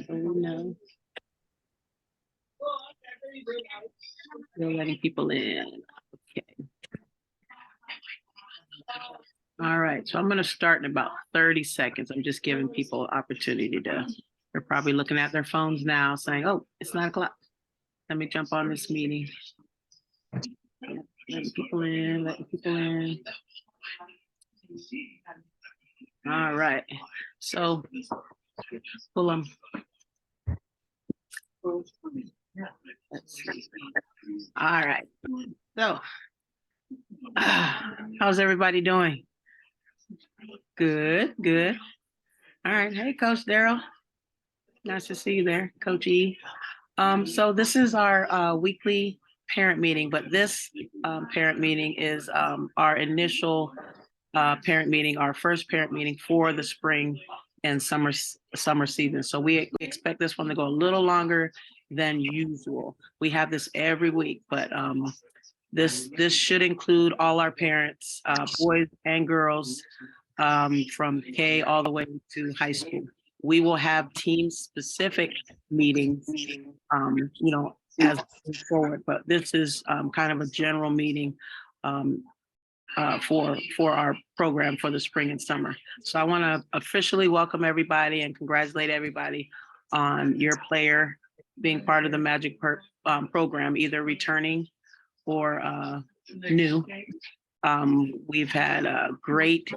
No. Still letting people in. Okay. All right, so I'm going to start in about 30 seconds. I'm just giving people opportunity to, they're probably looking at their phones now saying, oh, it's 9 o'clock. Let me jump on this meeting. Letting people in, letting people in. All right, so pull them. Let's see. All right, so how's everybody doing? Good, good. All right, hey, Coach Daryl. Nice to see you there, Coach E. So this is our weekly parent meeting, but this parent meeting is our initial parent meeting, our first parent meeting for the spring and summer season. So we expect this one to go a little longer than usual. We have this every week, but this should include all our parents, boys and girls, from K all the way to high school. We will have team specific meetings, as we move forward, but this is kind of a general meeting for our program for the spring and summer. So I want to officially welcome everybody and congratulate everybody on your player being part of the Magic program, either returning or new. We've had a great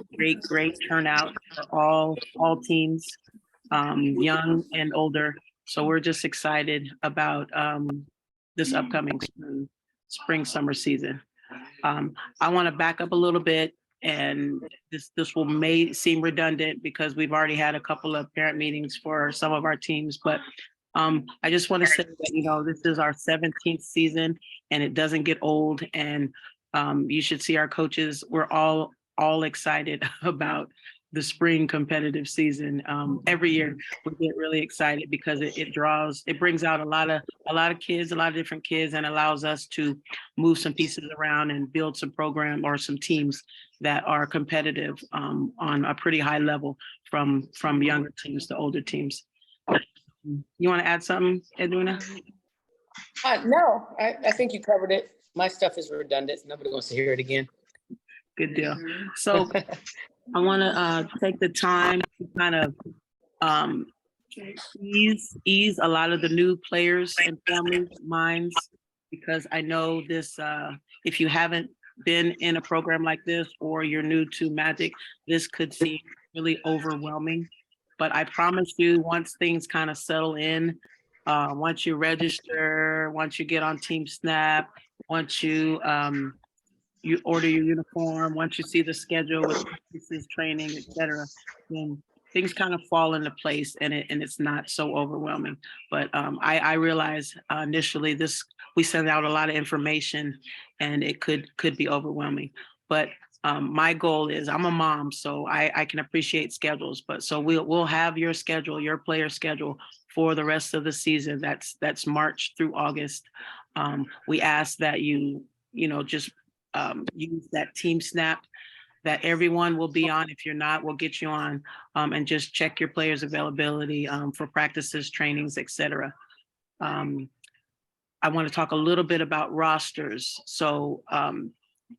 turnout for all teams, young and older. So we're just excited about this upcoming spring summer season. I want to back up a little bit, and this may seem redundant because we've already had a couple of parent meetings for some of our teams, but I just want to say that, this is our 17th season and it doesn't get old, and you should see our coaches. We're all excited about the spring competitive season. Every year we get really excited because it brings out a lot of kids, a lot of different kids, and allows us to move some pieces around and build some program or some teams that are competitive on a pretty high level from younger teams to older teams. You want to add something, Edwina? No, I think you covered it. My stuff is redundant. Nobody wants to hear it again. Good deal. So I want to take the time to kind of ease a lot of the new players and families' minds, because I know this, if you haven't been in a program like this or you're new to Magic, this could seem really overwhelming. But I promise you, once things kind of settle in, once you register, once you get on Team Snap, once you order your uniform, once you see the schedule with practices, training, etc., then things kind of fall into place, and it's not so overwhelming. But I realize initially we send out a lot of information, and it could be overwhelming. But my goal is, I'm a mom, so I can appreciate schedules. But so we'll have your schedule, your player schedule for the rest of the season. That's March through August. We ask that you just use that Team Snap that everyone will be on. If you're not, we'll get you on, and just check your players' availability for practices, trainings, etc. I want to talk a little bit about rosters. So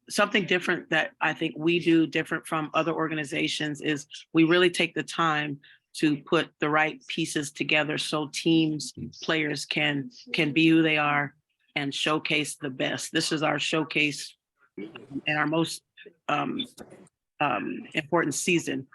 something different that I think we do different from other organizations is we really take the time to put the right pieces together so teams, players can be who they are and showcase the best. This is our showcase and our most important season.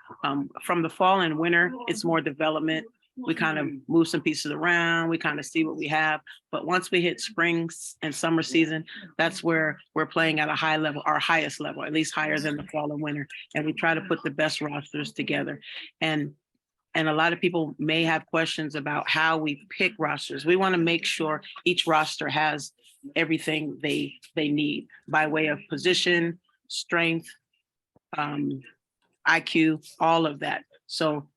From the fall and winter, it's more development. We kind of move some pieces around. We kind of see what we have. But once we hit spring and summer season, that's where we're playing at a high level, our highest level, at least higher than the fall and winter. And we try to put the best rosters together. And a lot of people may have questions about how we pick rosters. We want to make sure each roster has everything they need by way of position, strength, IQ, all of that. So,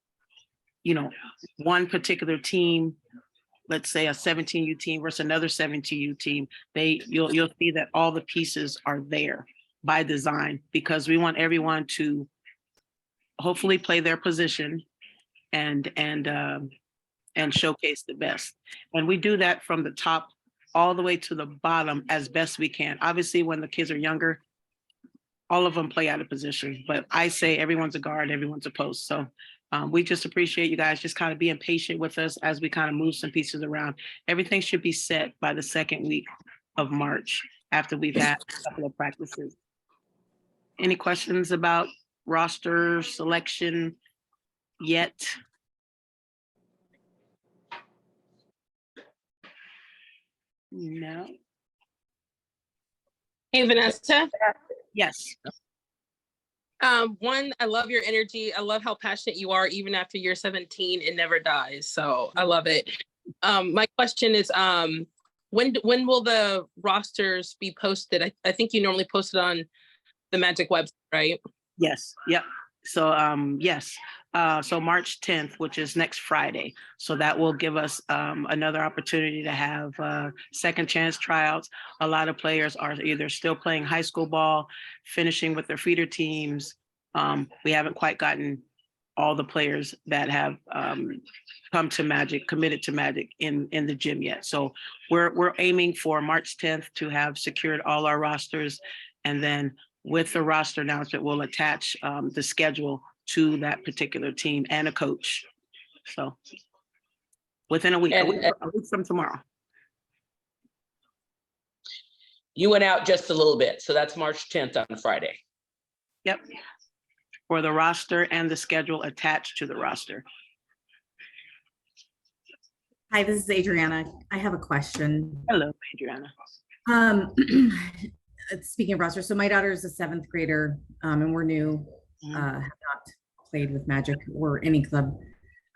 one particular team, let's say a 17U team versus another 17U team, you'll see that all the pieces are there by design, because we want everyone to hopefully play their position and and showcase the best. And we do that from the top all the way to the bottom as best we can. Obviously, when the kids are younger, all of them play out of position, but I say everyone's a guard, everyone's a post. So we just appreciate you guys just kind of being patient with us as we kind of move some pieces around. Everything should be set by the second week of March after we've had a couple of practices. Any questions about roster selection yet? No. Hey, Vanessa. Yes. One, I love your energy. I love how passionate you are. Even after you're 17, it never dies. So I love it. My question is, when will the rosters be posted? I think you normally post it on the Magic website, right? Yes. Yep. So yes. So March 10th, which is next Friday. So that will give us another opportunity to have second chance tryouts. A lot of players are either still playing high school ball, finishing with their feeder teams. We haven't quite gotten all the players that have come to Magic, committed to Magic in the gym yet. So we're aiming for March 10th to have secured all our rosters. And then with the roster announcement, we'll attach the schedule to that particular team and a coach. So within a week from tomorrow. You went out just a little bit, so that's March 10th on Friday. Yep. For the roster and the schedule attached to the roster. Hi, this is Adriana. I have a question. Hello, Adriana. Speaking of roster, so my daughter is a 7th grader, and we're new, have not played with Magic or any club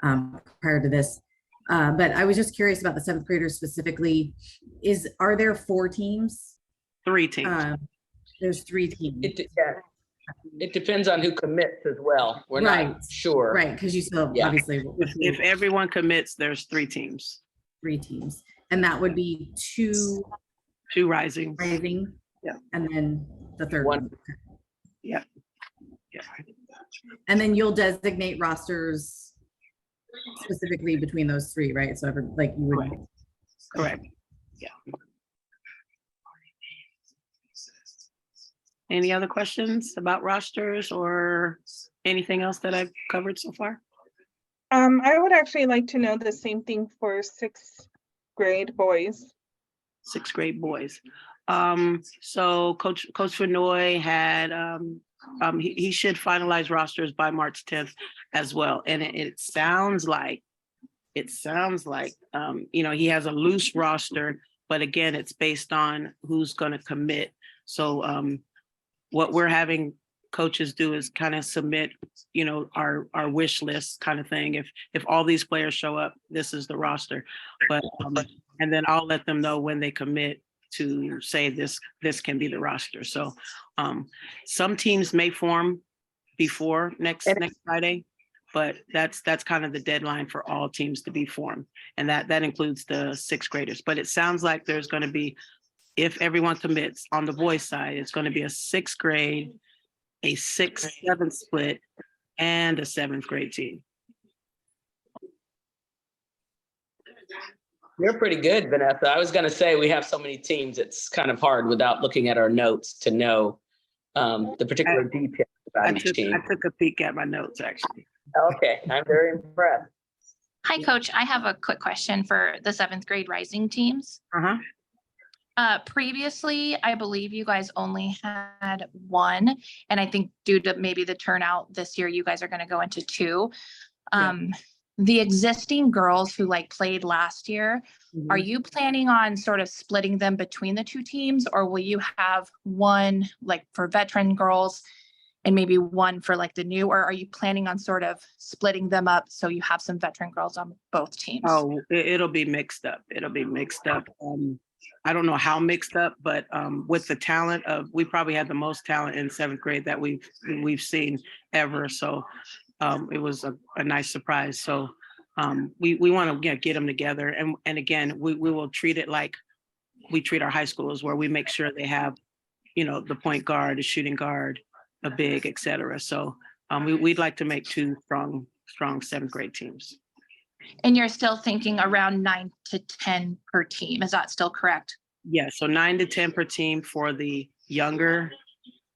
prior to this. But I was just curious about the 7th graders specifically. Are there 4 teams? 3 teams. There's 3 teams. It depends on who commits as well. We're not sure. Right, because you still obviously. If everyone commits, there's 3 teams. 3 teams. And that would be 2 rising. Yeah. And then the third one. Yeah. Yeah. And then you'll designate rosters specifically between those 3, right? So you would. Correct. Yeah. Any other questions about rosters or anything else that I've covered so far? I would actually like to know the same thing for 6th grade boys. 6th grade boys. So Coach Fenoy had he should finalize rosters by March 10th as well. And it sounds like he has a loose roster, but again, it's based on who's going to commit. So what we're having coaches do is kind of submit, our wish list kind of thing. If all these players show up, this is the roster. But and then I'll let them know when they commit to say this can be the roster. So some teams may form before next Friday, but that's kind of the deadline for all teams to be formed. And that includes the 6th graders. But it sounds like there's going to be, if everyone commits on the boys side, it's going to be a 6th grade, a 6th, 7th split, and a 7th grade team. You're pretty good, Vanessa. I was going to say we have so many teams, it's kind of hard without looking at our notes to know the particular details about each team. I took a peek at my notes, actually. Okay, I'm very impressed. Hi, Coach. I have a quick question for the 7th grade rising teams. Previously, I believe you guys only had 1, and I think due to maybe the turnout this year, you guys are going to go into 2. The existing girls who played last year, are you planning on sort of splitting them between the 2 teams, or will you have 1 for veteran girls and maybe 1 for the new, or are you planning on sort of splitting them up so you have some veteran girls on both teams? Oh, it'll be mixed up. I don't know how mixed up, but with the talent we probably had the most talent in 7th grade that we've seen ever. So it was a nice surprise. So we want to get them together. And again, we will treat it like we treat our high schools, where we make sure they have, the point guard, a shooting guard, a big, et cetera. So we'd like to make 2 strong 7th grade teams. And you're still thinking around 9 to 10 per team. Is that still correct? Yeah, so 9 to 10 per team for the younger,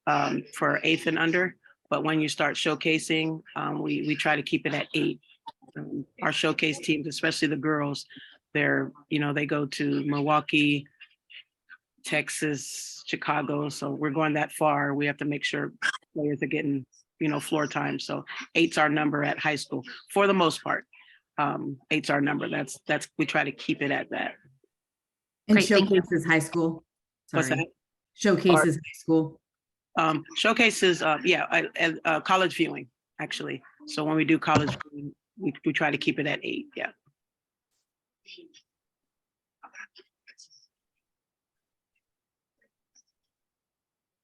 for 8th and under. But when you start showcasing, we try to keep it at 8. Our showcase teams, especially the girls, they go to Milwaukee, Texas, Chicago. So we're going that far. We have to make sure players are getting, floor time. So 8's our number at high school for the most part. 8's our number. That's we try to keep it at that. And Great, thank you. showcases high school. What's Sorry. that? Showcases high school. Showcases, college viewing, actually. So when we do college viewing, we try to keep it at 8. Yeah.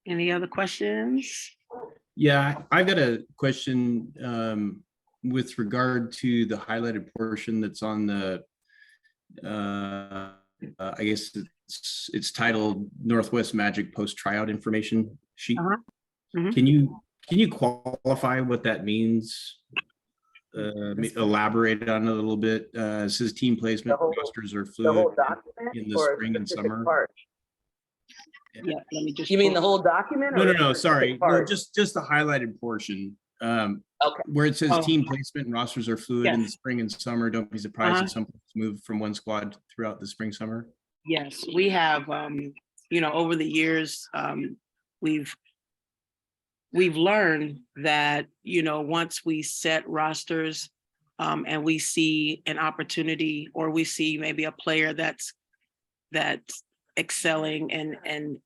Any other questions? Yeah, I've got a question with regard to the highlighted portion that's on the, I guess it's titled Northwest Magic Post Tryout Information Sheet. Uh-huh. Mhm. Can you qualify what that means? Elaborate on it a little bit. It says team placement The whole- rosters are The whole fluid document? in the or a spring and specific summer. part? Yeah, let me just. You mean pull- the whole document? or a No, specific sorry. No, part? just the highlighted portion. Okay. Where it says Oh. team placement and rosters are fluid in the Yes. spring and summer. Don't be surprised Uh-huh. if some players move from one squad throughout the spring, summer. Yes, we have, over the years, we've learned that, once we set rosters, and we see an opportunity, or we see maybe a player that's excelling and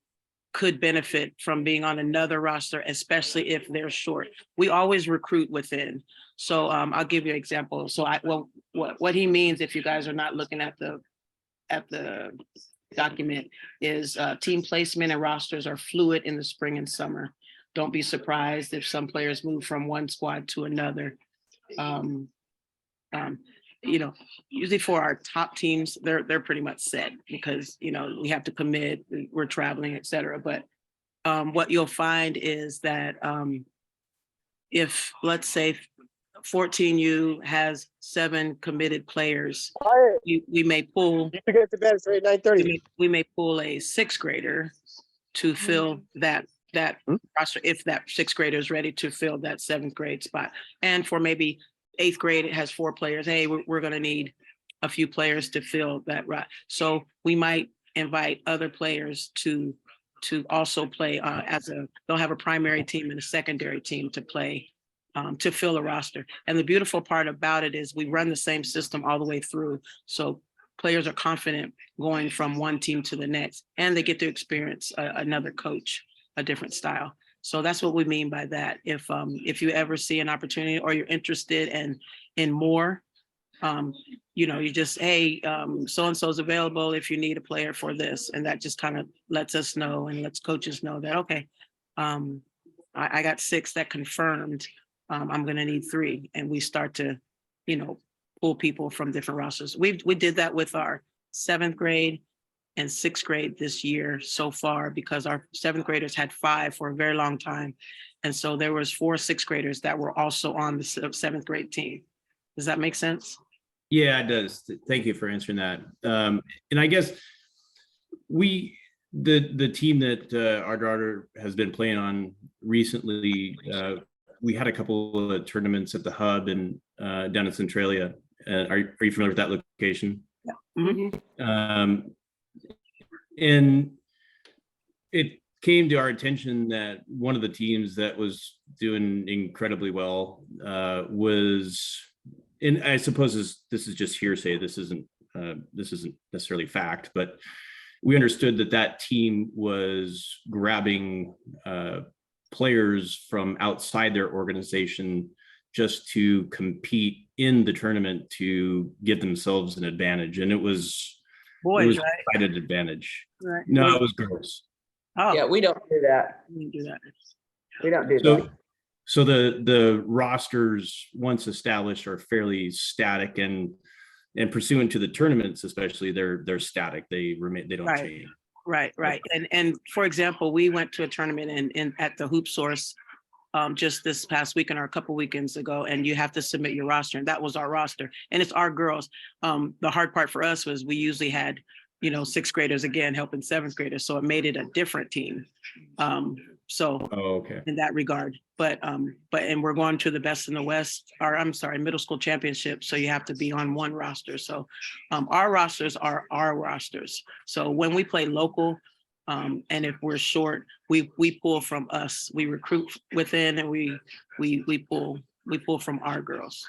could benefit from being on another roster, especially if they're short. We always recruit within. So I'll give you an example. So what he means, if you guys are not looking at the document, is team placement and rosters are fluid in the spring and summer. Don't be surprised if some players move from one squad to another. Usually for our top teams, they're pretty much set because, we have to commit, we're traveling, et cetera. But what you'll find is that if, let's say, 14U has 7 committed players, we may pull, You forget the bed, it's 9:30. we may pull a 6th grader to fill that roster, if that 6th grader is ready to fill that 7th grade spot. And for maybe 8th grade, it has 4 players. Hey, we're going to need a few players to fill that right. So we might invite other players to also play they'll have a primary team and a secondary team to play, to fill a roster. And the beautiful part about it is we run the same system all the way through. So players are confident going from one team to the next, and they get to experience another coach, a different style. So that's what we mean by that. If you ever see an opportunity or you're interested in more, you just, hey, so-and-so's available if you need a player for this. And that just kind of lets us know and lets coaches know that, okay, I got 6 that confirmed. I'm going to need 3. And we start to, pull people from different rosters. We did that with our 7th grade and 6th grade this year so far, because our 7th graders had 5 for a very long time. And so there was 4 6th graders that were also on the 7th grade team. Does that make sense? Yeah, it does. Thank you for answering that. And I guess the team that our daughter has been playing on recently, we had a couple of tournaments at the Hub and down in Centralia. Are you familiar with that location? Mhm. And it came to our attention that one of the teams that was doing incredibly well was, and I suppose this is just hearsay. This isn't necessarily fact, but we understood that team was grabbing players from outside their organization just to compete in the tournament to give themselves an advantage, and it was Boys, a right? decided advantage. Right. No, it was girls. Oh, Yeah, we don't do that. we didn't do that. We don't do that. So the rosters, once established, are fairly static, and pursuant to the tournaments, especially, they're static. They remain. They don't Right. change. Right. And for example, we went to a tournament in at the Hoop Source just this past weekend or a couple weekends ago, and you have to submit your roster, and that was our roster, and it's our girls. The hard part for us was we usually had, you know, sixth graders again helping seventh graders, so it made it a different team. So Oh, okay. in that regard, but and we're going to the best in the West, or I'm sorry, middle school championship, so you have to be on one roster. So our rosters are our rosters. So when we play local, and if we're short, we pull from us. We recruit within, and we pull from our girls.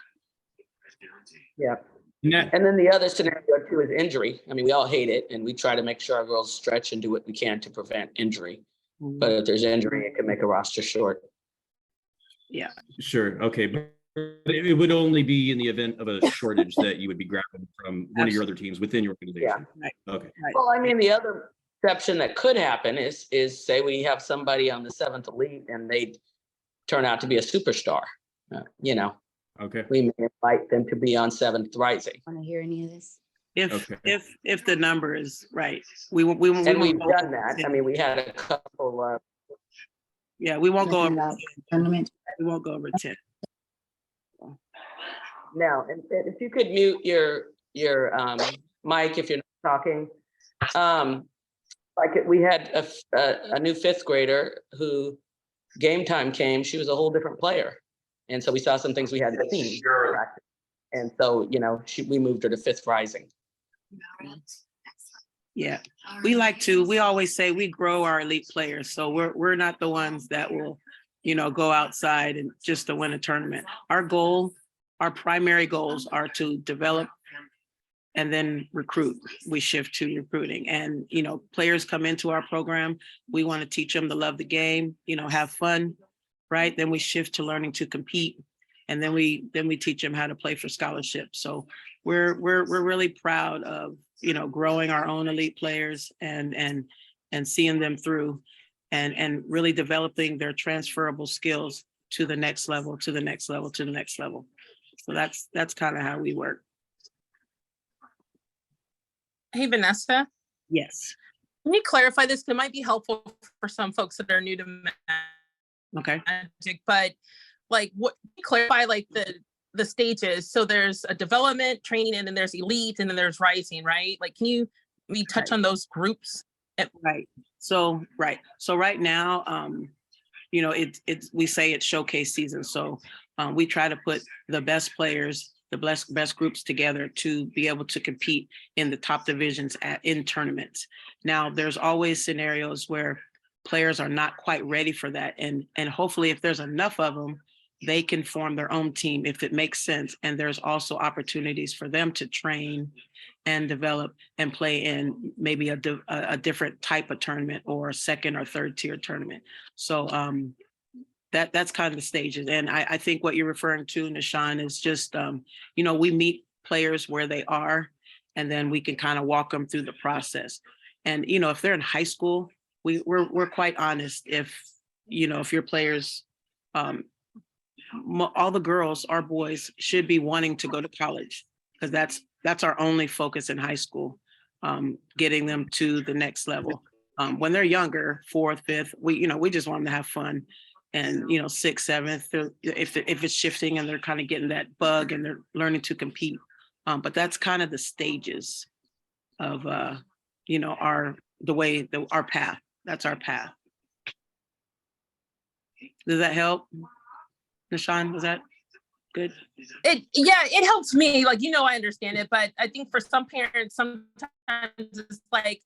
Yeah. And that- And then the other scenario too is injury. I mean, we all hate it and we try to make sure our girls stretch and do what we can to prevent injury. But if there's injury, it can make a roster short. Yeah. Sure. Okay. But it would only be in the event of a shortage that you would be grabbing from one of your other teams within your organization. Right. Okay. Well, I mean, the other exception that could happen is say we have somebody on the 7th elite and they turn out to be a superstar. You know, Okay. we may invite them to be on 7th Rising. Want to hear any of this? Okay. If the number is right, we And we've done that. I mean, we had a couple Yeah, we won't go Nothing over, about tournament. we won't go over 10. now, and if you could mute your mic if you're not talking. We had a new 5th grader who game time came, she was a whole different player. And so we saw some things we hadn't seen. And so, you know, we moved her to 5th Rising. Yeah, we always say we grow our elite players. So we're not the ones that will, you know, go outside and just to win a tournament. Our primary goals are to develop and then recruit. We shift to recruiting, and, you know, players come into our program. We want to teach them to love the game, you know, have fun, right? Then we shift to learning to compete. And then we teach them how to play for scholarships. So we're really proud of, you know, growing our own elite players and seeing them through and really developing their transferable skills to the next level, to the next level, to the next level. So that's kind of how we work. Hey, Vanessa, Yes. can you clarify this? It might be helpful for some folks that are new to Okay. Magic, but like what clarify like the stages. So there's a development, training, and then there's elite, and then there's rising, right? Like, can you maybe touch on those groups? Right. So right now, you know, we say it's showcase season. So we try to put the best players, the best groups together to be able to compete in the top divisions in tournaments. Now, there's always scenarios where players are not quite ready for that. And hopefully if there's enough of them, they can form their own team if it makes sense. And there's also opportunities for them to train and develop and play in maybe a different type of tournament or a second or third tier tournament. So that's kind of the stages. And I think what you're referring to, Nishan, is just, you know, we meet players where they are, and then we can kind of walk them through the process. And, you know, if they're in high school, we're quite honest. If, you know, if your players, all the girls, our boys should be wanting to go to college, because that's our only focus in high school, getting them to the next level. When they're younger, 4th, 5th, we just want them to have fun. And, you know, 6th, 7th, if it's shifting and they're kind of getting that bug and they're learning to compete. But that's kind of the stages of, you know, our path. That's our path. Does that help? Nishan, was that good? It helps me. Like, you know, I understand it, but I think for some parents, sometimes it's like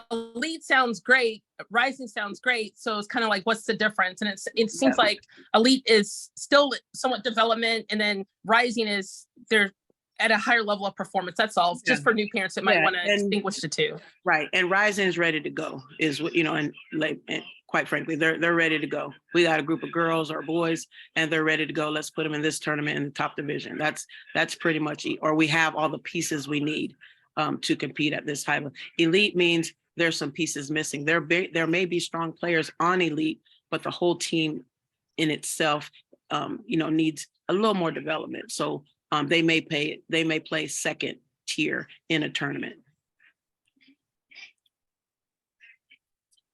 elite sounds great, rising sounds great. So it's kind of like, what's the difference? And it seems like elite is still somewhat development, and then rising is they're at a higher level of performance. That's all. Just for new parents that might want to distinguish the two. Right. And rising is ready to go, is what, you know, and quite frankly, they're ready to go. We got a group of girls or boys, and they're ready to go. Let's put them in this tournament in the top division. That's pretty much it. Or we have all the pieces we need to compete at this high level. Elite means there's some pieces missing. There may be strong players on elite, but the whole team in itself, you know, needs a little more development. So they may play second tier in a tournament.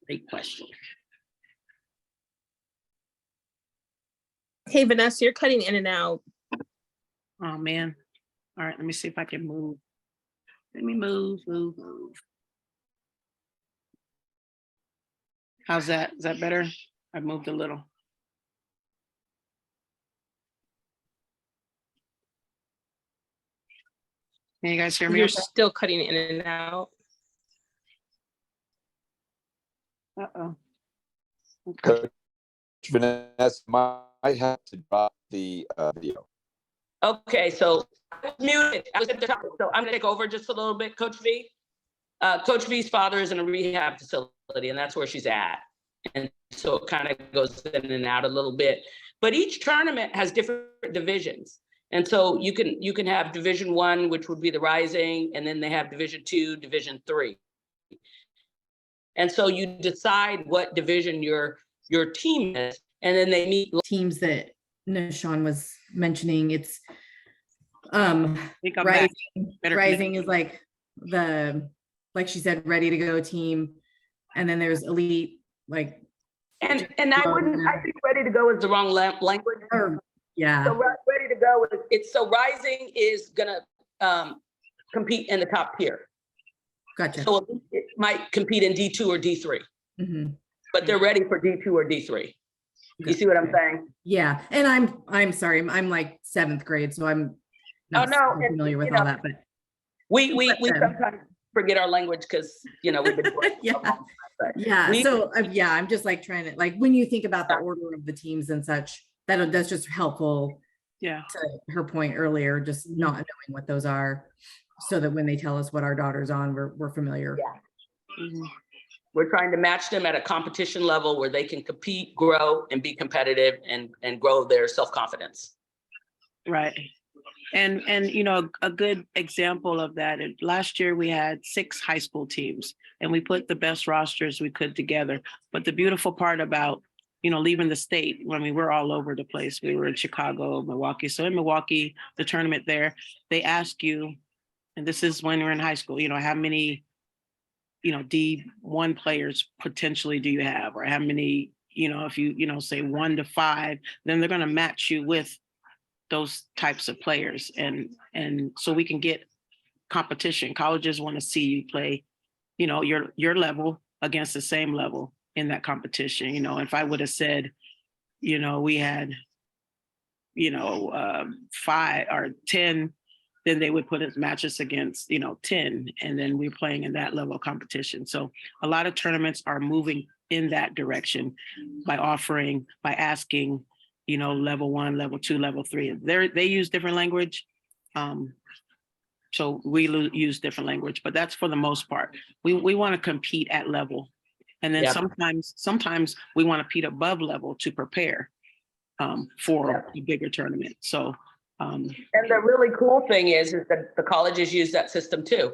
Great question. Hey, Vanessa, you're cutting in and out. Oh, man. All right, let me see if I can move. Let me move. How's that? Is that better? I moved a little. Can you guys hear me? You're okay? still cutting in and out. Uh-oh. Okay. Coach Vanessa might have to drop the video. Okay, so I was muted. I was at the top, so I'm gonna take over just a little bit, Coach V. Coach V's father is in a rehab facility, and that's where she's at. And so it kind of goes in and out a little bit. But each tournament has different divisions. And so you can have Division I, which would be the Rising, and then they have Division II, Division III. And so you decide what division your team is, and then they meet. Teams that Nishan was mentioning, it's Think I'm back. Rising. Better Rising is like like she said, ready to go team. And then there's Elite, like, And I think ready to go is the wrong language. or, yeah, So ready to go so Rising is gonna compete in the top tier. gotcha. So it might compete in D2 or D3, Mhm. but they're ready for D2 or D3. You see what I'm saying? Yeah, and I'm sorry, I'm like 7th grade, so I'm not no, super and, familiar with you know, all that, but We Let them. sometimes forget our language because we've been doing it yeah, so long, but yeah. we- So yeah, I'm just like trying to, like, when you think about the order of the teams and such, that's just helpful Yeah. to her point earlier, just not knowing what those are, so that when they tell us what our daughter's on, we're familiar. Yeah. Mhm. We're trying to match them at a competition level where they can compete, grow, and be competitive and grow their self-confidence. Right. And a good example of that, last year we had 6 high school teams and we put the best rosters we could together. But the beautiful part about, leaving the state, when we were all over the place, we were in Chicago, Milwaukee. So in Milwaukee, the tournament there, they ask you, and this is when we're in high school, how many, D1 players potentially do you have? Or how many, if you, say 1 to 5, then they're going to match you with those types of players. And so we can get competition. Colleges want to see you play, your level against the same level in that competition. If I would have said, we had, 5 or 10, then they would put us matches against, 10. And then we're playing in that level of competition. So a lot of tournaments are moving in that direction by asking, level 1, level 2, level 3. They use different language. So we use different language, but that's for the most part. We want to compete at level. And then Yep. sometimes we want to compete above level to prepare for Yep. a bigger tournament. So And the really cool thing is that the colleges use that system too.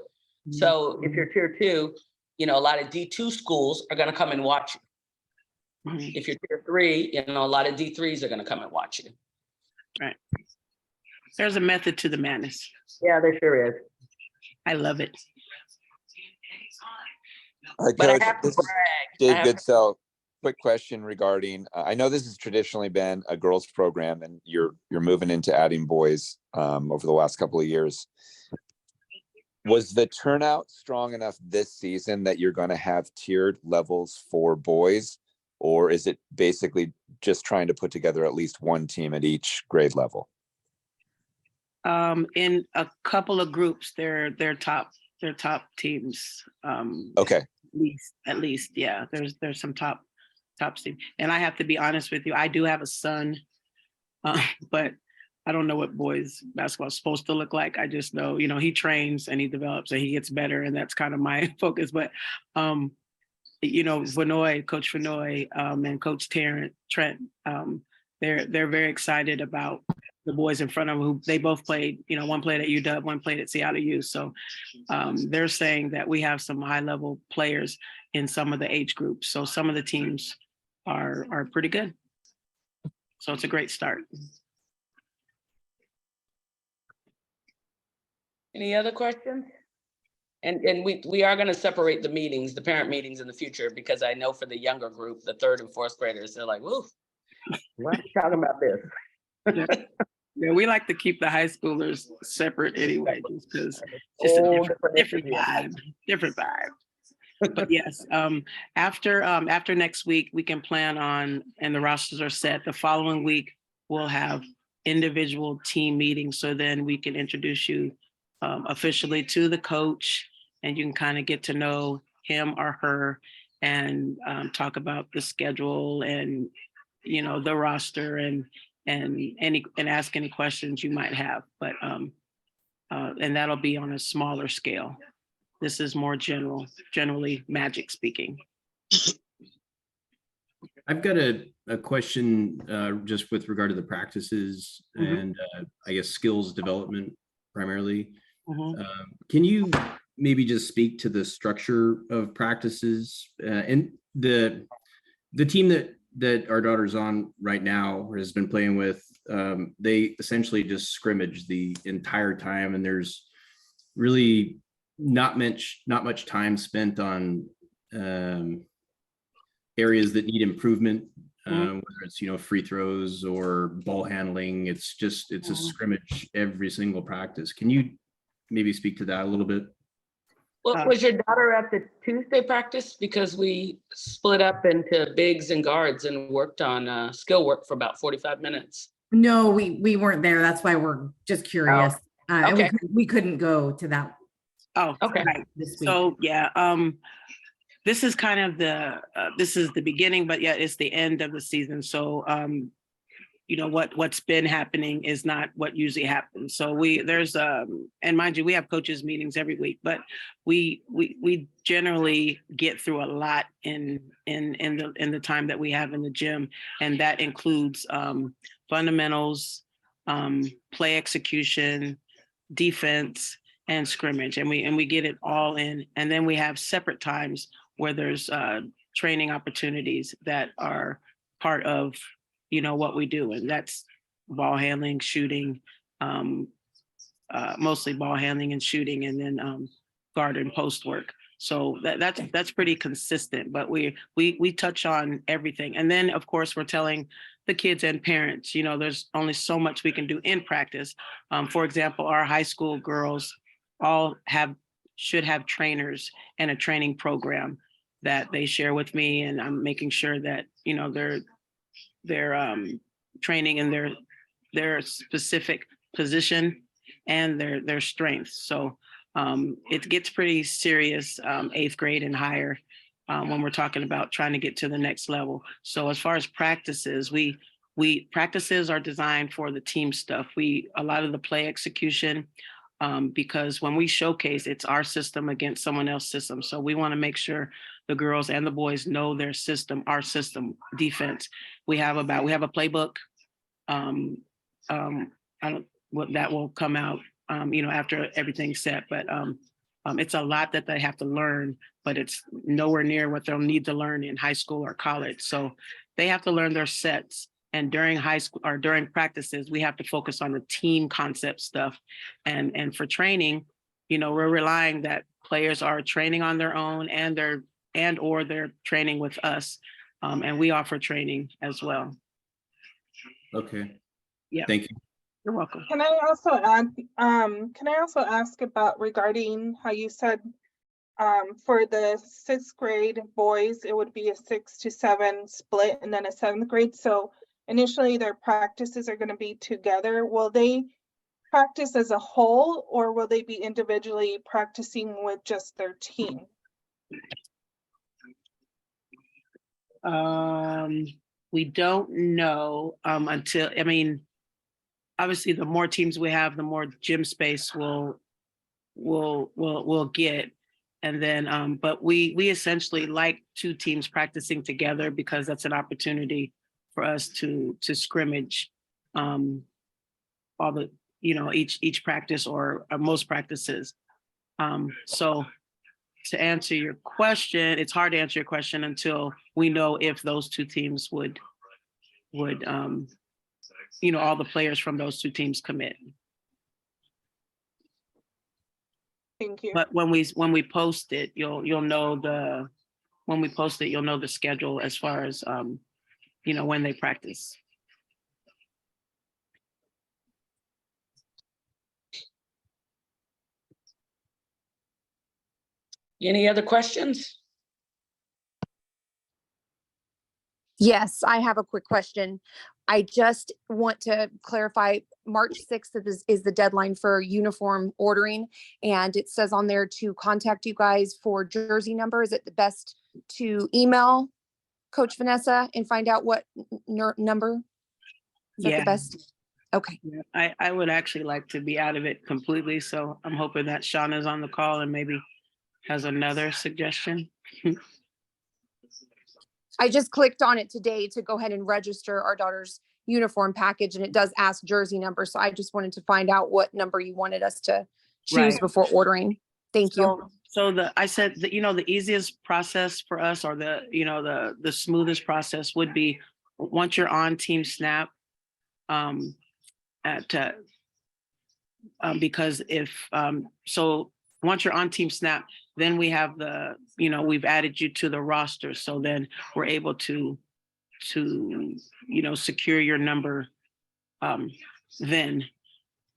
So if you're tier 2, a lot of D2 schools are going to come and watch you. Mhm. If you're tier 3, a lot of D3s are going to come and watch you. There's a method to the madness. Yeah, there sure is. I love it. Hi, But I Coach. have to This is brag. Dave Goodsell. Quick question regarding, I know this has traditionally been a girls program and you're moving into adding boys over the last couple of years. Was the turnout strong enough this season that you're going to have tiered levels for boys? Or is it basically just trying to put together at least one team at each grade level? In a couple of groups, they're top teams. Okay. At least, yeah. There's some top teams. And I have to be honest with you, I do have a son, but I don't know what boys basketball is supposed to look like. I just know, he trains and he develops and he gets better, and that's kind of my focus. But Vanoy, Coach Vanoy, and Coach Trent, they're very excited about the boys in front of them who they both played, one played at UW, one played at Seattle U. So they're saying that we have some high level players in some of the age groups. So some of the teams are pretty good. So it's a great start. Any other questions? And we are going to separate the meetings, the parent meetings in the future, because I know for the younger group, the 3rd and 4th graders, they're like, whoa, why are you talking about this? Yeah, we like to keep the high schoolers separate anyway, just because just a Oh, different vibe, different vibe. But yes, after next week, we can plan on, and the rosters are set. The following week, we'll have individual team meetings. So then we can introduce you officially to the coach, and you can kind of get to know him or her and talk about the schedule and the roster and ask any questions you might have. But and that'll be on a smaller scale. This is more generally Magic speaking. I've got a question just with regard to the practices Mhm. and I guess skills development primarily. Mhm. Can you maybe just speak to the structure of practices and the team that our daughter's on right now or has been playing with? They essentially just scrimmage the entire time, and there's really not much time spent on areas that need improvement, whether it's free throws or ball handling. It's a Mhm. scrimmage every single practice. Can you maybe speak to that a little bit? Well, was your daughter at the Tuesday practice? Because we split up into bigs and guards and worked on skill work for about 45 minutes. No, we weren't there. That's why we're just curious. And okay. we couldn't go to that Oh, Okay. right. this week. So yeah, this is kind of this is the beginning, but yet it's the end of the season. So what's been happening is not what usually happens. So there's and mind you, we have coaches meetings every week, but we generally get through a lot in the time that we have in the gym, and that includes fundamentals, play execution, defense, and scrimmage, and we get it all in. And then we have separate times where there's training opportunities that are part of what we do, and that's ball handling, shooting, mostly ball handling and shooting, and then guard and post work. So that's pretty consistent, but we touch on everything. And then of course we're telling the kids and parents, there's only so much we can do in practice. For example, our high school girls all should have trainers and a training program that they share with me, and I'm making sure that they're training in their specific position and their strengths. So it gets pretty serious 8th grade and higher when we're talking about trying to get to the next level. So as far as practices, practices are designed for the team stuff. A lot of the play execution, because when we showcase, it's our system against someone else's system. So we want to make sure the girls and the boys know their system, our system, defense. We have a playbook. I don't what that will come out, after everything's set. But it's a lot that they have to learn, but it's nowhere near what they'll need to learn in high school or college. So they have to learn their sets. And during high school or during practices, we have to focus on the team concept stuff. And for training, we're relying that players are training on their own and they're training with us. And we offer training as well. Okay. Yeah. Thank you. You're welcome. Can I also ask about regarding how you said for the 6th grade boys, it would be a 6 to 7 split and then a 7th grade. So initially their practices are going to be together. Will they practice as a whole, or will they be individually practicing with just their team? We don't know until, obviously the more teams we have, the more gym space we'll get. And then, but we essentially like 2 teams practicing together because that's an opportunity for us to scrimmage all the, each practice or most practices. So to answer your question, it's hard to answer your question until we know if those 2 teams would all the players from those 2 teams commit. Thank you. But when we post it, you'll know the schedule as far as when they practice. Any other questions? Yes, I have a quick question. I just want to clarify, March 6th is the deadline for uniform ordering. And it says on there to contact you guys for jersey number. Is it the best to email Coach Vanessa and find out what number? Is that Yeah. the best? Okay. Yeah, I would actually like to be out of it completely, so I'm hoping that Shauna's on the call and maybe has another suggestion. I just clicked on it today to go ahead and register our daughter's uniform package, and it does ask jersey number. So I just wanted to find out what number you wanted us to choose Right. before ordering. Thank you. So I said that, the easiest process for us, or the smoothest process would be once you're on Team Snap, because so once you're on Team Snap, then we have we've added you to the roster. So then we're able to secure your number then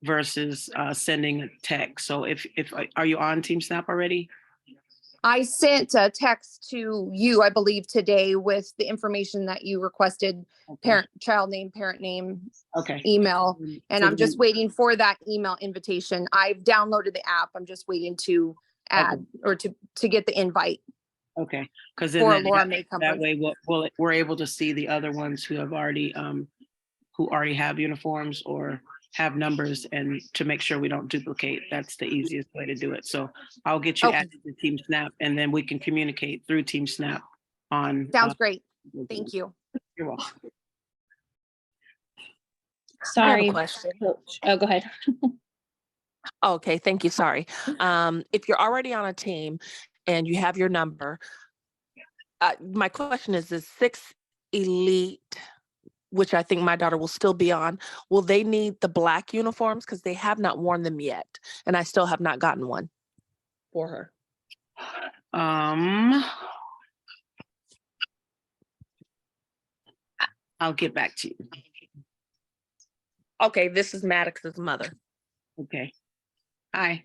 versus sending a text. So if are you on Team Snap already? I sent a text to you, I believe, today with the information that you requested, child name, parent name, Okay. email, and So I'm just then- waiting for that email invitation. I've downloaded the app. I'm just waiting to add or to get the invite Okay. Because for then Laura that May Company. way we're able to see the other ones who already have uniforms or have numbers, and to make sure we don't duplicate. That's the easiest way to do it. So I'll get you Okay. added to Team Snap, and then we can communicate through Team Snap on. Sounds great. Thank you. You're welcome. I have Sorry, a question. Coach. Oh, go ahead. Okay, thank you. Sorry. If you're already on a team and you have your number, my question is 6 elite, which I think my daughter will still be on, will they need the black uniforms? Because they have not worn them yet, and I still have not gotten one for her. I'll get back to you. Okay, this is Maddox's mother. Okay. Hi.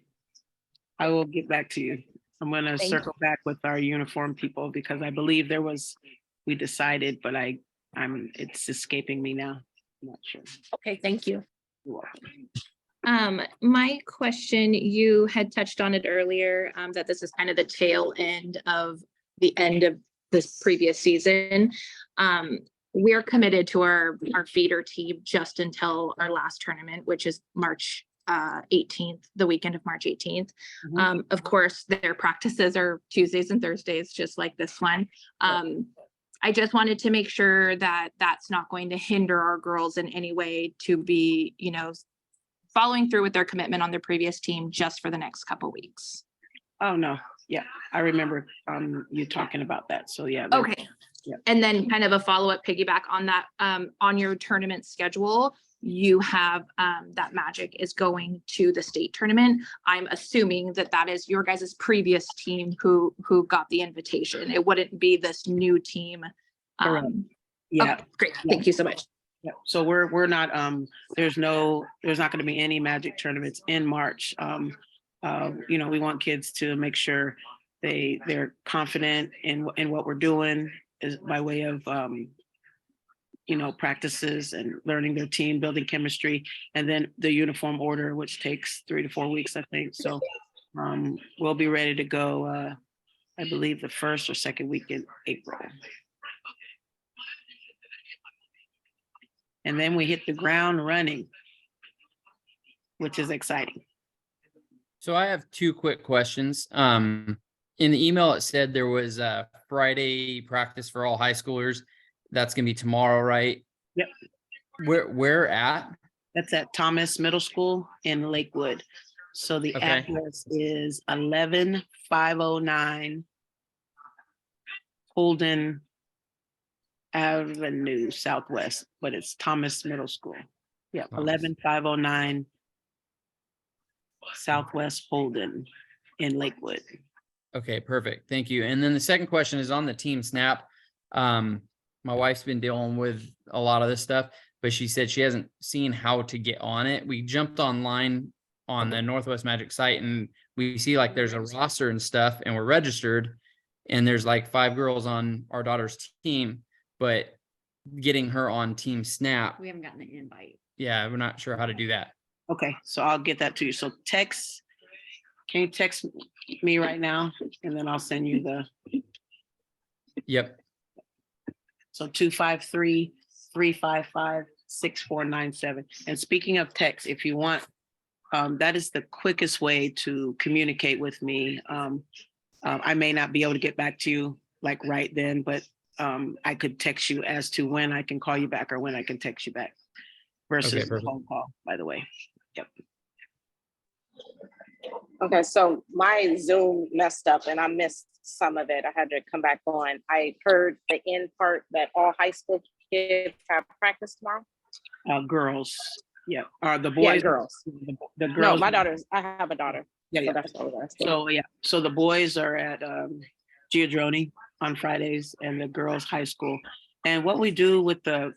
I will get back to you. I'm gonna Thank circle back with our uniform people, because I believe we decided, but it's escaping me now. I'm not sure. Okay, thank you. You're welcome. My question, you had touched on it earlier, that this is kind of the tail end of this previous season. We're committed to our feeder team just until our last tournament, which is March 18th, the weekend of March 18th. Of course, their practices are Tuesdays and Thursdays, just like this one. I just wanted to make sure that that's not going to hinder our girls in any way to be, following through with their commitment on their previous team just for the next couple weeks. Oh, no. Yeah, I remember you talking about that. So yeah. they're- Okay. Yeah. And then kind of a follow-up piggyback on that, on your tournament schedule, you have that Magic is going to the state tournament. I'm assuming that is your guys' previous team who got the invitation. It wouldn't be this new team. Correct. Yeah. Okay, great. Yeah. Thank you so much. Yeah. So we're not, there's not going to be any Magic tournaments in March. We want kids to make sure they're confident in what we're doing, is by way of practices and learning their team, building chemistry, and then the uniform order, which takes 3 to 4 weeks, I think. So we'll be ready to go, I believe the first or second week in April. And then we hit the ground running, which is exciting. So I have 2 quick questions. In the email, it said there was a Friday practice for all high schoolers. That's gonna be tomorrow, right? Yep. Where at? That's at Thomas Middle School in Lakewood. So the Okay. address is 11509 Holden Avenue Southwest, but it's Thomas Middle School. Yeah, Thomas. 11509 Southwest Holden in Lakewood. Okay, perfect. Thank you. And then the second question is on the Team Snap. My wife's been dealing with a lot of this stuff, but she said she hasn't seen how to get on it. We jumped online on the Northwest Magic site and we see like there's a roster and stuff and we're registered and there's like 5 girls on our daughter's team, but getting her on Team Snap, We haven't gotten an invite. yeah, we're not sure how to do that. Okay, so I'll get that to you. So can you text me right now? And then I'll send you Yep. so 253-355-6497. And speaking of text, if you want, that is the quickest way to communicate with me. I may not be able to get back to you like right then, but I could text you as to when I can call you back or when I can text you back versus a perfect. phone call, by the way. Yep. Okay, so my Zoom messed up and I missed some of it. I had to come back on. I heard the end part that all high school kids have practice tomorrow. Girls, yeah, the Yeah, boys. girls. The No, girls. my daughter's, I have a daughter. Yeah, So yeah. that's what I was asking. So yeah, so the boys are at Giadroni on Fridays and the girls' high school. And what we do with the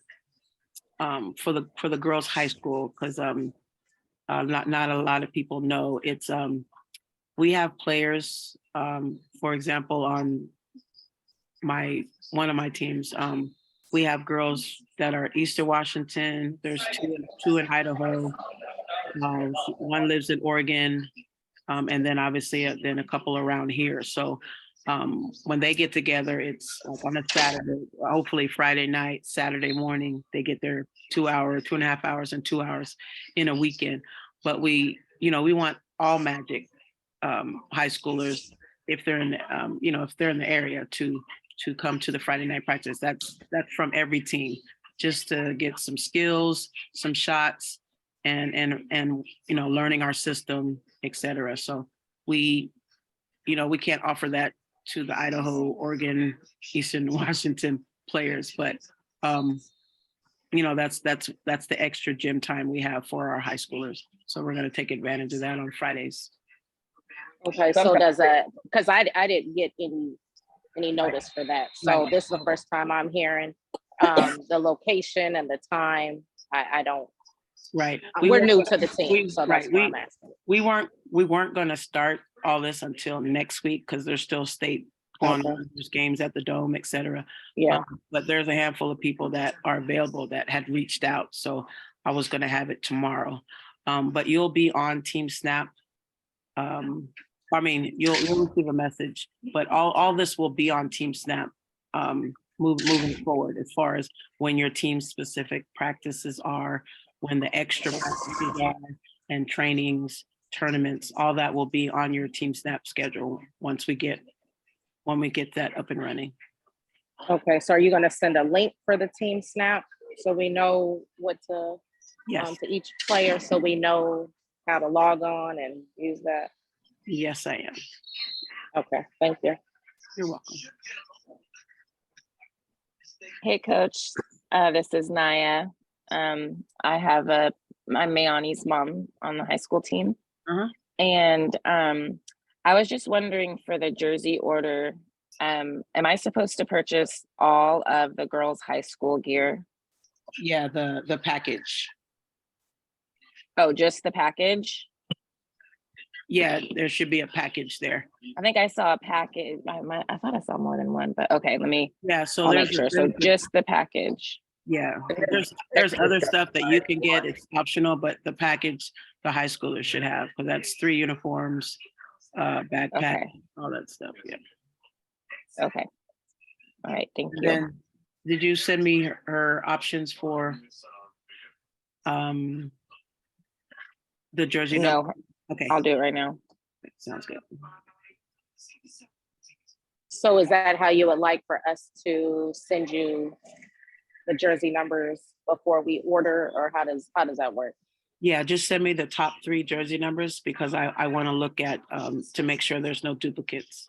for the girls' high school, because not a lot of people know, it's we have players, for example, on one of my teams, we have girls that are Eastern Washington. There's two in Idaho. One lives in Oregon, and then obviously then a couple around here. So when they get together, it's like on a Saturday, hopefully Friday night, Saturday morning, they get their 2.5 hours and 2 hours in a weekend. But we want all Magic high schoolers, if they're in if they're in the area, to come to the Friday night practice. That's from every team, just to get some skills, some shots, and learning our system, etc. So we can't offer that to the Idaho, Oregon, Eastern Washington players, but that's the extra gym time we have for our high schoolers. So we're going to take advantage of that on Fridays. Okay, so does that, because I didn't get any notice for that. So Right. this is the first time I'm hearing the location and the time. I don't, Right. we're new to the team, so that's why I'm asking. We weren't going to start all this until next week because there's still state going on. There's games at the Dome, etc. Yeah. But there's a handful of people that are available that had reached out. So I was going to have it tomorrow. But you'll be on Team Snap. You'll receive a message, but all this will be on Team Snap moving forward, as far as when your team specific practices are, when the extra practices are, and trainings, tournaments, all that will be on your Team Snap schedule when we get that up and running. Okay, so are you gonna send a link for the Team Snap so we know what to, Yes. to each player, so we know how to log on and use that? Yes, I am. Okay, thank you. You're welcome. Hey, Coach. This is Naya. I'm Mayani's mom on the high school team. Uh-huh. And I was just wondering for the jersey order, am I supposed to purchase all of the girls' high school gear? Yeah, the package. Oh, just the package? Yeah, there should be a package there. I think I saw a package. I thought I saw more than one, but okay, let me. Yeah, so I'll there's make sure. So just the package. Yeah, there's other stuff that you can get. It's optional, but the package the high schoolers should have, because that's 3 uniforms, backpack, Okay. all that stuff. Yeah. Okay. All right. Thank And you. then, did you send me her options for the jersey? No, number? Okay. I'll do it right now. Sounds good. So is that how you would like for us to send you the jersey numbers before we order, or how does that work? Yeah, just send me the top 3 jersey numbers, because I want to look at to make sure there's no duplicates.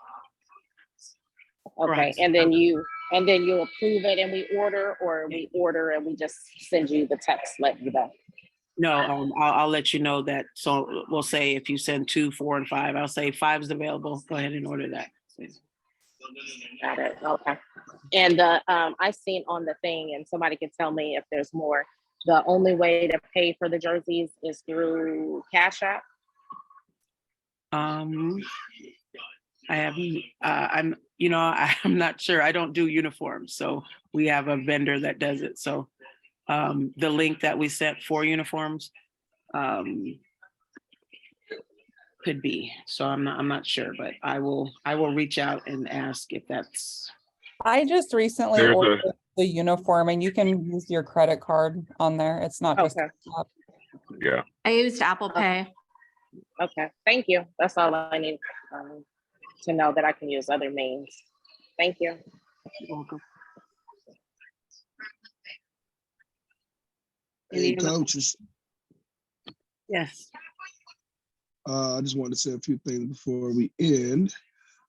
Okay, Right. and then you approve it and we order, or we order and we just send you the text letting you know? No, I'll let you know that. So we'll say if you send 2, 4, and 5, I'll say 5 is available. Go ahead and order that. Got it, okay. And I seen on the thing, and somebody can tell me if there's more, the only way to pay for the jerseys is through Cash App? I haven't, I'm not sure. I don't do uniforms, so we have a vendor that does it. So the link that we sent for uniforms could be. So I'm not sure, but I will reach out and ask if that's. I just recently There's a- ordered the uniform and you can use your credit card on there. It's not just. Okay. a app. Yeah. I used Apple Pay. Okay, thank you. That's all I need to know, that I can use other means. Thank you. You're welcome. Hey, Any other- coaches. Yes. I just wanted to say a few things before we end.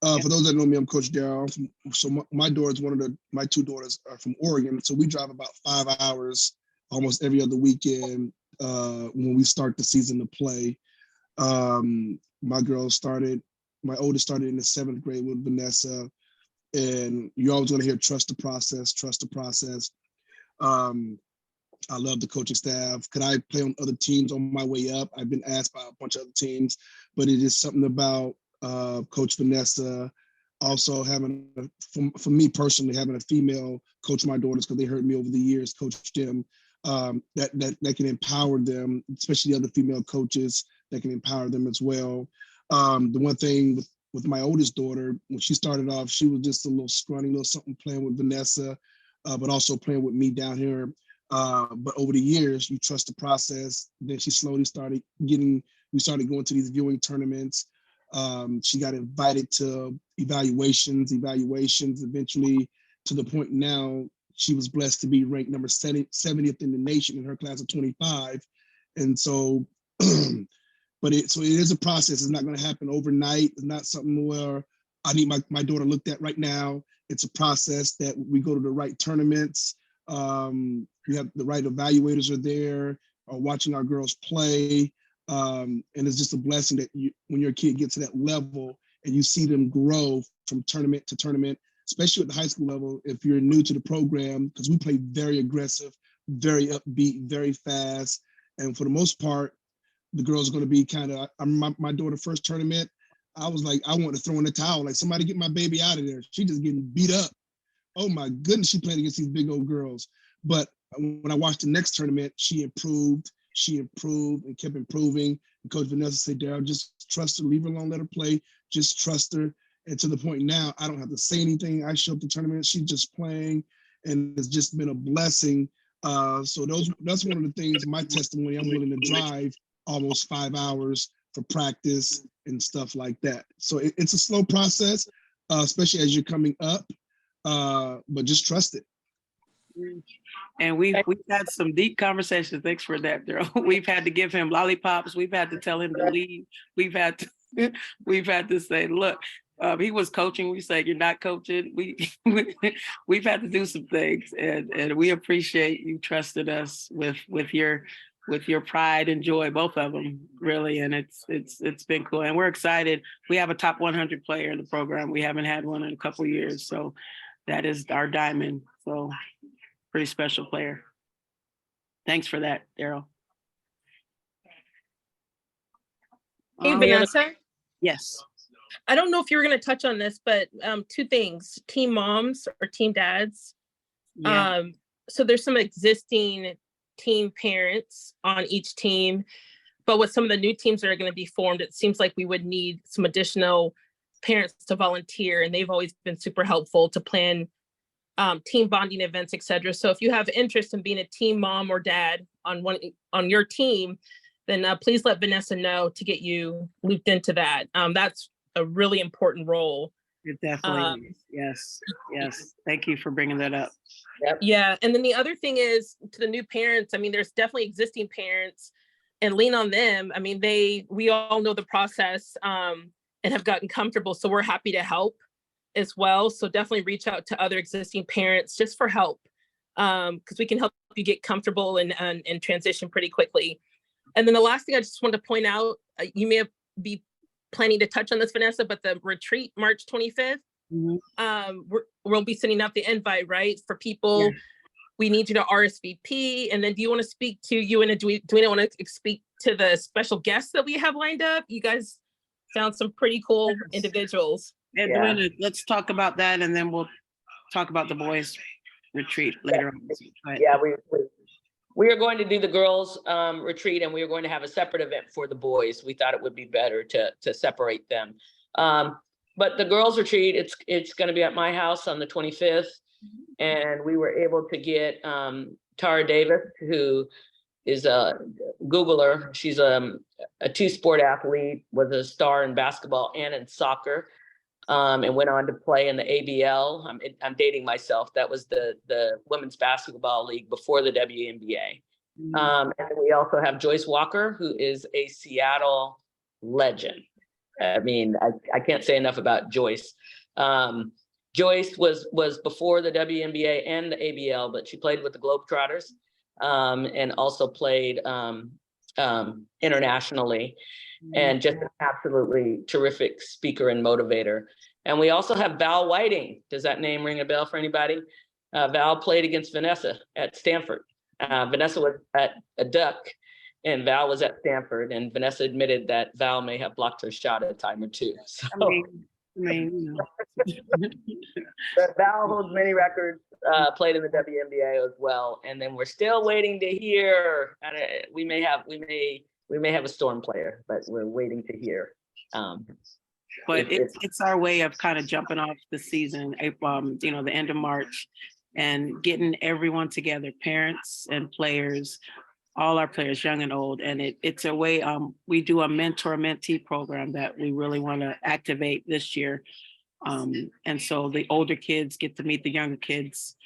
For those that know me, I'm Coach Darryl. So my daughter's my two daughters are from Oregon. So we drive about 5 hours almost every other weekend when we start the season to play. My oldest started in the 7th grade with Vanessa, and you're always going to hear trust the process, trust the process. I love the coaching staff. Could I play on other teams on my way up? I've been asked by a bunch of other teams, but it is something about Coach Vanessa. Also having, for me personally, having a female coach my daughters, because they heard me over the years coach them, that can empower them, especially other female coaches that can empower them as well. The one thing with my oldest daughter, when she started off, she was just a little scrawny, little something playing with Vanessa, but also playing with me down here. But over the years, you trust the process. Then she slowly started we started going to these viewing tournaments. She got invited to evaluations, eventually to the point now she was blessed to be ranked number 70th in the nation in her class of 25. And so, but it is a process. It's not going to happen overnight. It's not something where I need my daughter looked at right now. It's a process that we go to the right tournaments. We have the right evaluators are there, are watching our girls play. And it's just a blessing that when your kid gets to that level and you see them grow from tournament to tournament, especially at the high school level, if you're new to the program, because we play very aggressive, very upbeat, very fast. And for the most part, the girls are going to be kind of, my daughter's first tournament, I was like, I want to throw in the towel. Like, somebody get my baby out of there. She just getting beat up. Oh my goodness, she played against these big old girls. But when I watched the next tournament, she improved and kept improving. And Coach Vanessa said, Darryl, just trust her, leave her alone, let her play, just trust her. And to the point now, I don't have to say anything. I show up to tournament, she's just playing, and it's just been a blessing. So that's one of the things, my testimony, I'm willing to drive almost 5 hours for practice and stuff like that. So it's a slow process, especially as you're coming up, but just trust it. And we've had some deep conversations. Thanks for that, Darryl. We've had to give him lollipops. We've had to tell him to leave. We've had to say, look, he was coaching. We say, you're not coaching. We've had to do some things, and we appreciate you trusting us with your pride and joy, both of them, really. And it's been cool. And we're excited. We have a top 100 player in the program. We haven't had one in a couple of years. So that is our diamond. So pretty special player. Thanks for that, Darryl. Hey, We have Vanessa. Yes. I don't know if you were going to touch on this, but two things: team moms or team dads. Yeah. So there's some existing team parents on each team, but with some of the new teams that are going to be formed, it seems like we would need some additional parents to volunteer, and they've always been super helpful to plan team bonding events, etc. So if you have interest in being a team mom or dad on your team, then please let Vanessa know to get you looped into that. That's a really important role. It definitely is. Yes. Thank you for bringing that up. Yep. Yeah. And then the other thing is, to the new parents, I mean, there's definitely existing parents, and lean on them. I mean, we all know the process and have gotten comfortable. So we're happy to help as well. So definitely reach out to other existing parents just for help, because we can help you get comfortable and transition pretty quickly. And then the last thing I just wanted to point out, you may be planning to touch on this, Vanessa, but the retreat, March 25th, we'll be sending out the invite, right? For people, yeah. We need you to RSVP. And then do you want to speak to you and do we want to speak to the special guests that we have lined up? You guys Sounds some pretty cool individuals. And Yeah. Edwina, let's talk about that and then we'll talk about the boys retreat later on. But- Yeah, we are going to do the girls retreat, and we are going to have a separate event for the boys. We thought it would be better to separate them. But the girls retreat, it's going to be at my house on the 25th, and we were able to get Tara Davis, who is a Googler. She's a two-sport athlete, was a star in basketball and in soccer. And went on to play in the ABL. I'm dating myself. That was the women's basketball league before the WNBA. And then we also have Joyce Walker, who is a Seattle legend. I mean, I can't say enough about Joyce. Joyce was before the WNBA and the ABL, but she played with the Globetrotters and also played internationally. And just an absolutely terrific speaker and motivator. And we also have Val Whiting. Does that name ring a bell for anybody? Val played against Vanessa at Stanford. Vanessa was at a Duck and Val was at Stanford, and Vanessa admitted that Val may have blocked her shot a time or two. So, but Val holds many records, played in the WNBA as well. And then we're still waiting to hear, we may have a Storm player, but we're waiting to hear. But it's our way of kind of jumping off the season, the end of March, and getting everyone together, parents and players, all our players, young and old. And it's a way, we do a mentor-mentee program that we really want to activate this year. And so the older kids get to meet the younger kids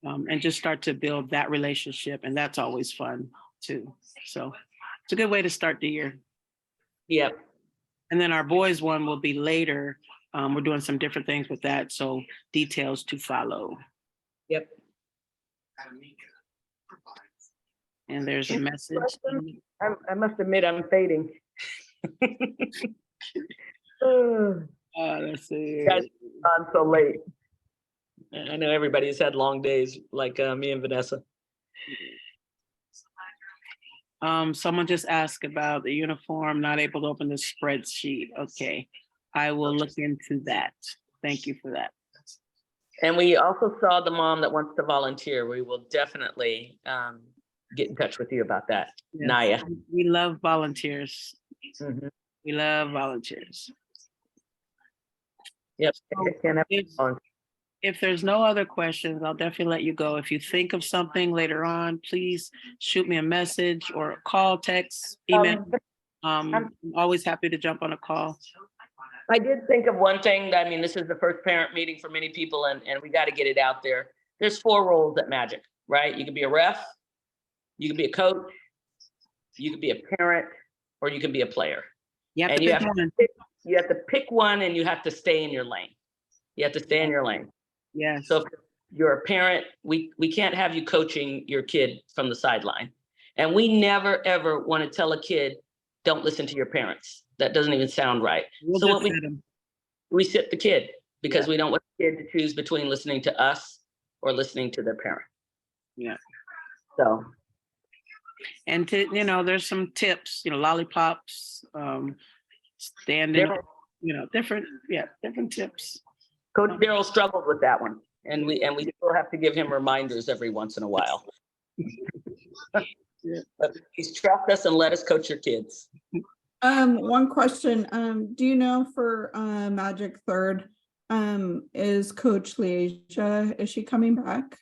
and just start to build that relationship. And that's always fun too. So it's a good way to start the year. Yep. And then our boys one will be later. We're doing some different things with that. So details to follow. Yep. And there's a message. I must admit, I'm fading. Let's see. Guys, on so late. I know everybody's had long days like me and Vanessa. Someone just asked about the uniform, not able to open the spreadsheet. Okay, I will look into that. Thank you for that. And we also saw the mom that wants to volunteer. We will definitely get in touch with you about that, Yes. Naya. We love volunteers. Mhm. We love volunteers. Yep. If there's no other questions, I'll definitely let you go. If you think of something later on, please shoot me a message or call, text, email. I'm always happy to jump on a call. I did think of one thing. I mean, this is the first parent meeting for many people, and we got to get it out there. There's 4 roles at Magic, right? You can be a ref, you can be a coach, you can be a parent, or you can be a player. You have And to pick one. you have to pick one, and you have to stay in your lane. You have to stay in your lane. Yeah. So if you're a parent, we can't have you coaching your kid from the sideline. And we never, ever want to tell a kid, don't listen to your parents. That doesn't even sound right. We'll So just what we sit 'em. we sit the kid because we don't want the kid to choose between listening to us or listening to their parent. Yeah. So, And there's some tips, lollipops, standing, different tips. Coach Darrell struggled with that one, and we still have to give him reminders every once in a while. But please trust us and let us coach your kids. One question, do you know for Magic Third, is Coach Leasia, is she coming back?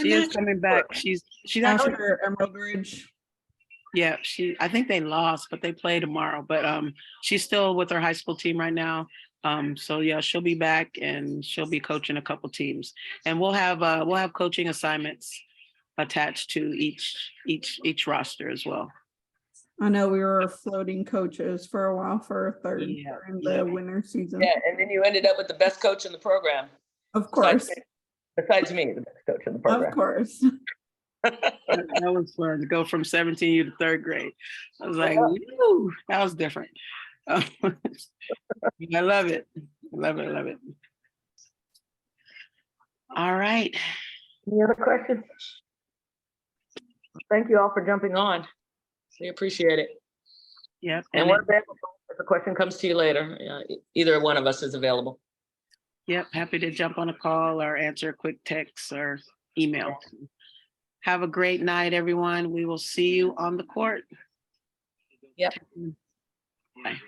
She is coming back. She's actually, After Emerald Ridge? yeah, I think they lost, but they play tomorrow. But she's still with her high school team right now. So yeah, she'll be back and she'll be coaching a couple teams. And we'll have coaching assignments attached to each roster as well. I know we were floating coaches for a while for third during the winter season. Yeah, and then you ended up with the best coach in the program. Of course. Besides me, the best coach in the program. Of course. That was fun to go from 17U to third grade. I was like, woo, that was different. I love it. Love it. All right. Any other questions? Thank you all for jumping on. We appreciate it. Yep. And we're available If a question comes to you later, either one of us is available. Yep, happy to jump on a call or answer a quick text or email. Have a great night, everyone. We will see you on the court. Yep. Bye.